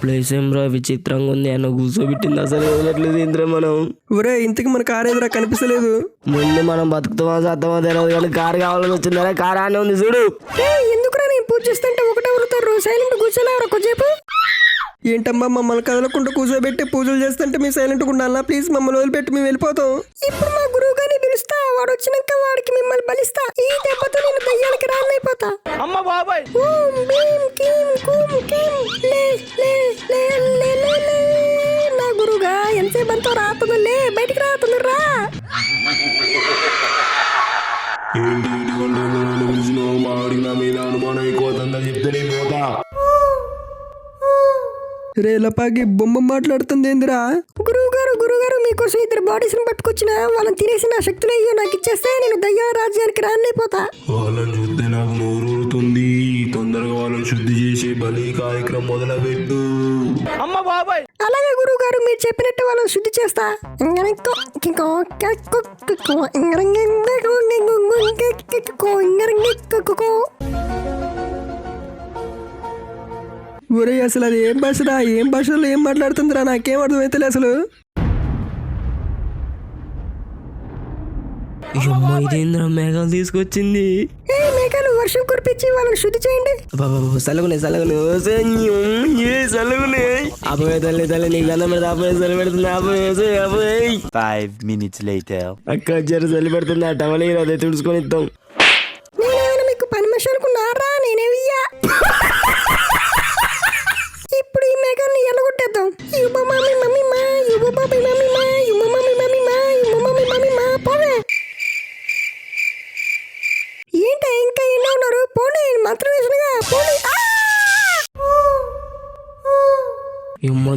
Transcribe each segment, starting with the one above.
Place ఏం రా విచిత్రంగా ఉంది అన్న కూర్చోబెట్టింది అసలు వదలట్లేదు ఇంద్ర మనం. ఒరే ఇంతకి మన కారు ఎదురా కనిపిస్తలేదు. ముందు మనం బతుకుతామా సత్తమా తెలియదు కానీ కారు కావాలని వచ్చిందా కారు అని ఉంది చూడు. ఎందుకురా నేను పూజ చేస్తుంటే ఒకటే ఉరుతారు సైలెంట్ కూర్చోలేవరా కొంచెంసేపు. ఏంటమ్మా మమ్మల్ని కదలకుండా కూర్చోబెట్టి పూజలు చేస్తుంటే మేము సైలెంట్గా ఉండాలా? ప్లీజ్ మమ్మల్ని వదిలిపెట్టి మేము వెళ్ళిపోతాం. ఇప్పుడు మా గురువు గారిని పిలుస్తా, వాడు వచ్చినాక వాడికి మిమ్మల్ని బలిస్తా. ఈ దెబ్బతో నేను దయ్యానికి రానైపోతా. అమ్మ బాబాయ్ నా గురువుగా ఎంతసేపు అంతా రాతుందిలే బయటికి రాతుందిరా. రేలపాకి బొమ్మ మాట్లాడుతుంది ఏందిరా? గురువుగారు మీకోసం ఇద్దరు బాడీస్ ని పట్టుకొచ్చిన వాళ్ళని తినేసి నా శక్తులు అయ్యో నాకు ఇచ్చేస్తే నేను దయ్యాల రాజ్యానికి రానైపోతా. వాళ్ళని చూస్తే నాకు నోరూరుతుంది. తొందరగా వాళ్ళని శుద్ధి చేసి బలి కార్యక్రమం మొదలుపెట్టు. అమ్మ బాబాయ్ అలాగే గురువుగారు మీరు చెప్పినట్టు వాళ్ళని శుద్ధి చేస్తా. ఒరే అసలు అది ఏం భాషరా? ఏం భాషలో ఏం మాట్లాడుతుందిరా? నాకేం అర్థమైతే అసలు. ఇదేంద్ర మేఘాలు తీసుకొచ్చింది. మేఘాలు వర్షం కురిపించి వాళ్ళని శుద్ధి చేయండి. సలగునే అపోయే తల్లి తల్లి నీకు అన్నం పెడితే అపోయే చలి పెడుతుంది. అపోయే 5 minutes later. అక్క జర చలి పెడుతుంది. ఆ టవల్ అదే తుడుచుకొని ఇద్దాం. నేనేమైనా మీకు పని మనిషి అనుకున్నారా? నేనేవియ్యా. ఇప్పుడు ఈ మేఘాన్ని ఎల్లగొట్టేద్దాం. ఏంటా ఇంకా ఎన్నో ఉన్నారు? పోనీ మంత్రం వేసినగా పోనీ.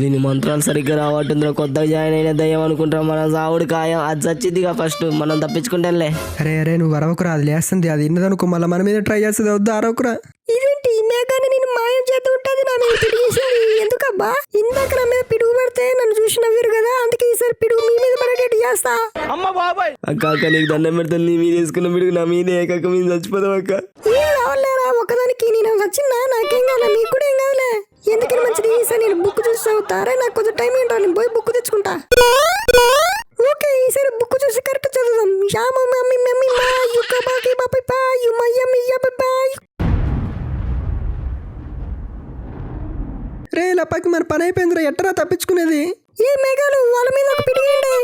దీని మంత్రాలు సరిగ్గా రావట్టుందిరా. కొత్తగా జాయిన్ అయిన దయ్యం అనుకుంటాం. మన సావుడు ఖాయం. అది చచ్చిందిగా ఫస్ట్ మనం తప్పించుకుంటేలే. అరే నువ్వు అరవకురా, అది లేస్తుంది. అది ఇన్నదనుకో మళ్ళీ మన మీద ట్రై చేస్తుంది. వద్దు అరవకురా. ఇదేంటి ఈ మేఘాన్ని నేను మాయం చేస్తూ ఉంటుంది నా మీద పిడిగేసేది ఎందుకబ్బా? ఇందాక నా మీద పిడుగు పడితే నన్ను చూసి నవ్వరు కదా, అందుకే ఈసారి పిడుగు మీ మీద పడేటట్టు చేస్తా. అమ్మ బాబాయ్ అక్క నీకు దండం పెడతాను. నీ మీద వేసుకున్న పిడుగు నా మీద ఏకాక మీద చచ్చిపోదాం అక్క. ఏ రావాలేరా ఒకదానికి నేను వచ్చిందా? నాకేం కాదా? మీకు కూడా ఏం కాదులే. ఎందుకని మంచిది ఈసారి నేను బుక్ చూసి చదువుతారా? నాకు కొంచెం టైం ఏంటో నేను పోయి బుక్ తెచ్చుకుంటా. ఓకే ఈసారి బుక్ చూసి కరెక్ట్ చదువుదాం. రే లపాకి మన పని అయిపోయిందిరా. ఎట్టరా తప్పించుకునేది? ఏ మేఘాలు వాళ్ళ మీద ఒక పిడిగండి.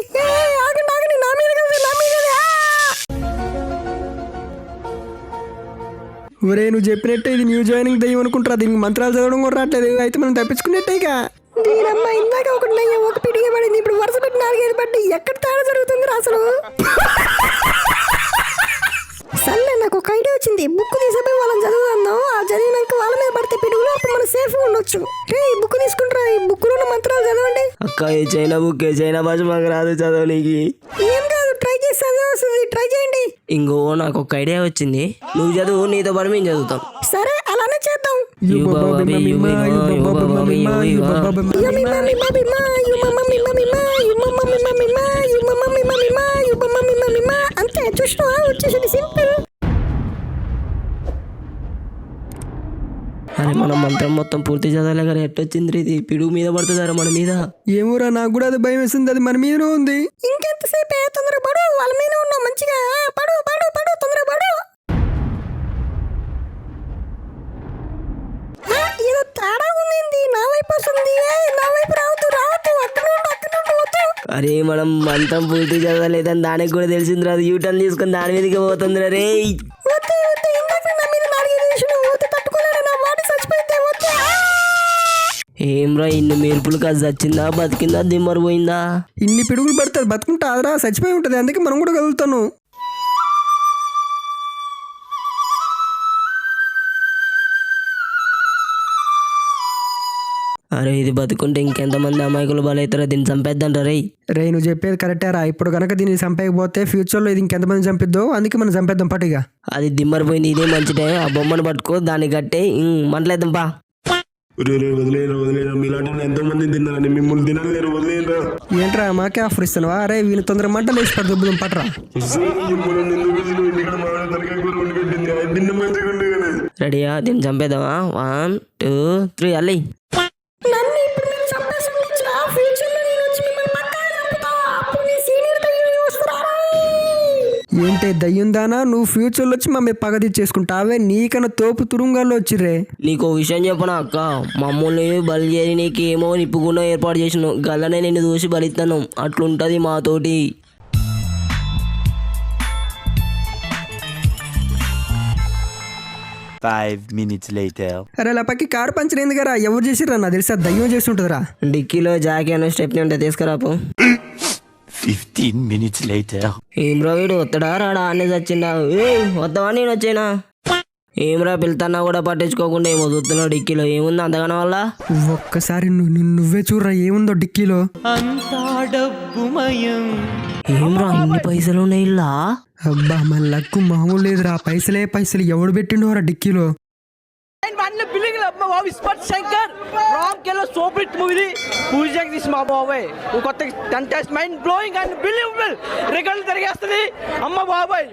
ఆగండి నా మీద కదా, నా మీద. ఒరే నువ్వు చెప్పినట్టే ఇది న్యూ జాయినింగ్ దయ్యం అనుకుంటారా? దీనికి మంత్రాలు చదవడం కూడా రావట్లేదు. అయితే మనం తప్పించుకున్నట్టేగా. దీనమ్మ ఇందాక ఒక దయ్యం ఒక పిడిగే పడింది. ఇప్పుడు వరుస పెట్టి 4-5 పడ్డాయి. ఎక్కడ తేడా జరుగుతుంది అసలు? సర్లే నాకు ఒక ఐడియా వచ్చింది. బుక్ తీసిపోయి వాళ్ళని చదువుదాం. ఆ చదివినాక వాళ్ళ మీద పడితే పిడుగులు అప్పుడు మనం సేఫ్ గా ఉండొచ్చు. రే ఈ బుక్ తీసుకుంటారా? ఈ బుక్ లో ఉన్న మంత్రాలు చదవండి. అక్క ఈ చైనా బుక్ చైనా భాష మాకు రాదు చదవనీకి. ఏం కాదు ట్రై చేసి చదవస్తుంది. ట్రై చేయండి. ఇంకో నాకు ఒక ఐడియా వచ్చింది. నువ్వు చదువు, నీతో పాటు మేము చదువుతాం. సరే అలానే చేద్దాం. అంతే చూసినా వచ్చేసింది సింపుల్. అరే మనం మంత్రం మొత్తం పూర్తి చదవలే కానీ ఎట్టొచ్చింది ఇది? పిడుగు మీద పడుతుందారా మన మీద? ఏమోరా నాకు కూడా అది భయం వేసింది. అది మన మీదనే ఉంది. ఇంకెంతసేపు? తొందరగా పడు. వాళ్ళ మీద ఉన్నాం మంచిగా. పడు తొందరగా పడు. ఏదో తేడా ఉంది. నా వైపు వస్తుంది. నా వైపు రావద్దు. అక్కడ నుండి వద్దు. అరే మనం మంత్రం పూర్తి చదవలేదని దానికి కూడా తెలిసిందిరా. అది యూటర్న్ తీసుకొని దాని మీదకి పోతుందిరా. రే ఏమ్రా ఇన్ని మెరుపులు కాదు చచ్చిందా బతికిందా దిమ్మరిపోయిందా? ఇన్ని పిడుగులు పడుతుంది బతుకుంటారా? చచ్చిపోయి ఉంటుంది. అందుకే మనం కూడా కదులుతాను. అరే ఇది బతుకుంటే ఇంకెంతమంది అమాయకులు బలవుతారో. దీన్ని చంపేద్దంట రే. నువ్వు చెప్పేది కరెక్టేరా. ఇప్పుడు కనుక దీన్ని చంపేయకపోతే ఫ్యూచర్లో ఇది ఇంకెంతమంది చంపిద్దో, అందుకే మనం చంపేద్దాం పట్టుగా. అది దిమ్మరిపోయింది. ఇదే మంచి టైం. ఆ బొమ్మను పట్టుకో దాన్ని కట్టే మంటలేద్దాం పా. రే వదిలేరా మీలాంటి వాళ్ళు ఎంతో మంది తిన్నారని మిమ్మల్ని తినలేరు వదిలేరా. ఏంట్రా మాకే ఆఫర్ ఇస్తున్నావా? అరే వీళ్ళు తొందర మంటలు వేసి పడి దుబ్బుదాం పట్రా. రెడీయా? దీన్ని చంపేద్దామా? 1 2 3 అల్లి. ఏంటే దయ్యుందానా, నువ్వు ఫ్యూచర్లో వచ్చి మమ్మల్ని పగ తీర్చేసుకుంటావే? నీకన్నా తోపు తురుంగాల్లో వచ్చిర్రే. నీకు విషయం చెప్పనా అక్క, మమ్మల్ని బలి చేరి నీకేమో నిప్పుకుండా ఏర్పాటు చేసిన గల్లనే నిన్ను చూసి బలిస్తాను. అట్లుంటది మాతోటి. Five minutes later. అరే లపక్కి కారు పంచర్ అయింది కదా, ఎవరు చేసిర్రా? నాకు తెలిసి ఆ దయ్యం చేసి ఉంటుందిరా. డిక్కీలో జాకీ అనే స్టెప్ని ఉంటే తీసుకురాపు. 15 minutes later. ఏమ్రా వీడు వస్తాడా రాడా అన్నీ చచ్చిందా? వద్దావా నేను వచ్చేనా? ఏమ్రా పిలుతున్నా కూడా పట్టించుకోకుండా ఏమో చూస్తున్నావు. డిక్కీలో ఏముంది అంతగానో వల్ల? ఒక్కసారి నువ్వే చూడరా ఏముందో డిక్కీలో. ఏమ్రా ఇన్ని పైసలు ఉన్నాయి ఇలా? అబ్బా మన లక్కు మామూలు లేదురా. పైసలే పైసలు ఎవడు పెట్టిండోరా డిక్కీలో. శంకర్ రామ్ కేలో సూపర్ మూవీ పూజకి తీసి మా బాబాయ్ కొత్త contest mind blowing and believable రికార్డులు తిరిగేస్తుంది అమ్మ బాబాయ్.